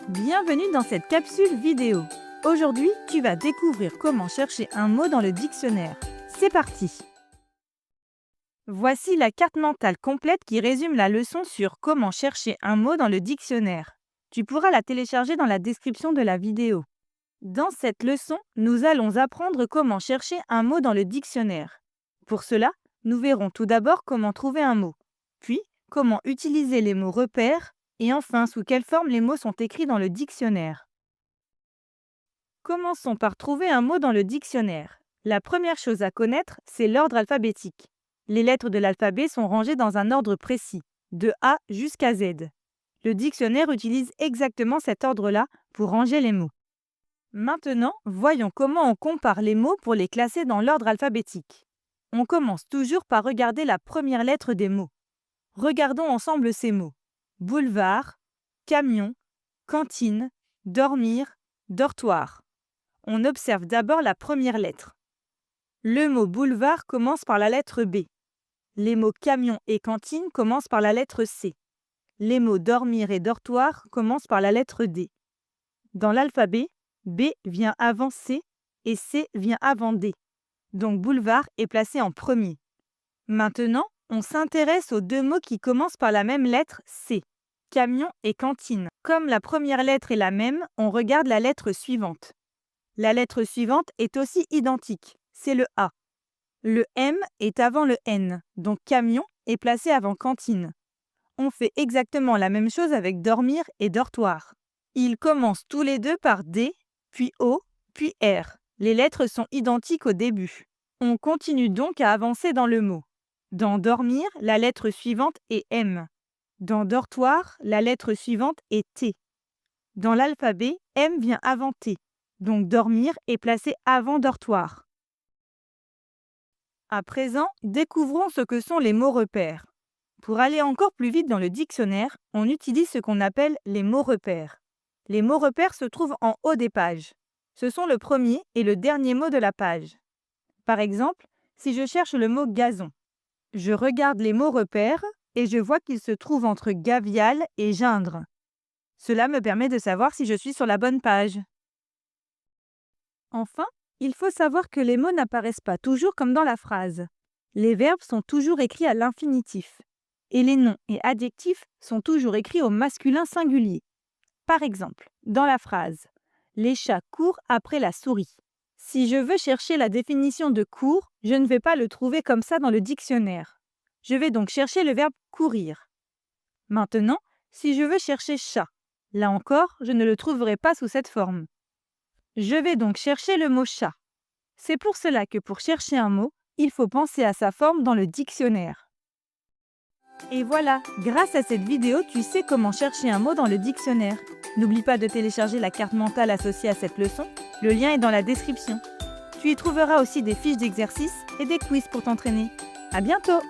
Bienvenue dans cette capsule vidéo. Aujourd'hui, tu vas découvrir comment chercher un mot dans le dictionnaire. C'est parti! Voici la carte mentale complète qui résume la leçon sur comment chercher un mot dans le dictionnaire. Tu pourras la télécharger dans la description de la vidéo. Dans cette leçon, nous allons apprendre comment chercher un mot dans le dictionnaire. Pour cela, nous verrons tout d'abord comment trouver un mot, puis comment utiliser les mots repères, et enfin sous quelle forme les mots sont écrits dans le dictionnaire. Commençons par trouver un mot dans le dictionnaire. La première chose à connaître, c'est l'ordre alphabétique. Les lettres de l'alphabet sont rangées dans un ordre précis, de A jusqu'à Z. Le dictionnaire utilise exactement cet ordre-là pour ranger les mots. Maintenant, voyons comment on compare les mots pour les classer dans l'ordre alphabétique. On commence toujours par regarder la première lettre des mots. Regardons ensemble ces mots. Boulevard, camion, cantine, dormir, dortoir. On observe d'abord la première lettre. Le mot boulevard commence par la lettre B. Les mots camion et cantine commencent par la lettre C. Les mots dormir et dortoir commencent par la lettre D. Dans l'alphabet, B vient avant C et C vient avant D. Donc boulevard est placé en premier. Maintenant, on s'intéresse aux deux mots qui commencent par la même lettre C. Camion et cantine. Comme la première lettre est la même, on regarde la lettre suivante. La lettre suivante est aussi identique, c'est le A. Le M est avant le N, donc camion est placé avant cantine. On fait exactement la même chose avec dormir et dortoir. Ils commencent tous les deux par D, puis O, puis R. Les lettres sont identiques au début. On continue donc à avancer dans le mot. Dans dormir, la lettre suivante est M. Dans dortoir, la lettre suivante est T. Dans l'alphabet, M vient avant T, donc dormir est placé avant dortoir. À présent, découvrons ce que sont les mots repères. Pour aller encore plus vite dans le dictionnaire, on utilise ce qu'on appelle les mots repères. Les mots repères se trouvent en haut des pages. Ce sont le premier et le dernier mot de la page. Par exemple, si je cherche le mot gazon, je regarde les mots repères et je vois qu'ils se trouvent entre gavial et gindre. Cela me permet de savoir si je suis sur la bonne page. Enfin, il faut savoir que les mots n'apparaissent pas toujours comme dans la phrase. Les verbes sont toujours écrits à l'infinitif. Et les noms et adjectifs sont toujours écrits au masculin singulier. Par exemple, dans la phrase « Les chats courent après la souris ». Si je veux chercher la définition de « court », je ne vais pas le trouver comme ça dans le dictionnaire. Je vais donc chercher le verbe « courir ». Maintenant, si je veux chercher « chat », là encore, je ne le trouverai pas sous cette forme. Je vais donc chercher le mot « chat ». C'est pour cela que pour chercher un mot, il faut penser à sa forme dans le dictionnaire. Et voilà, grâce à cette vidéo, tu sais comment chercher un mot dans le dictionnaire. N'oublie pas de télécharger la carte mentale associée à cette leçon. Le lien est dans la description. Tu y trouveras aussi des fiches d'exercices et des quiz pour t'entraîner. À bientôt!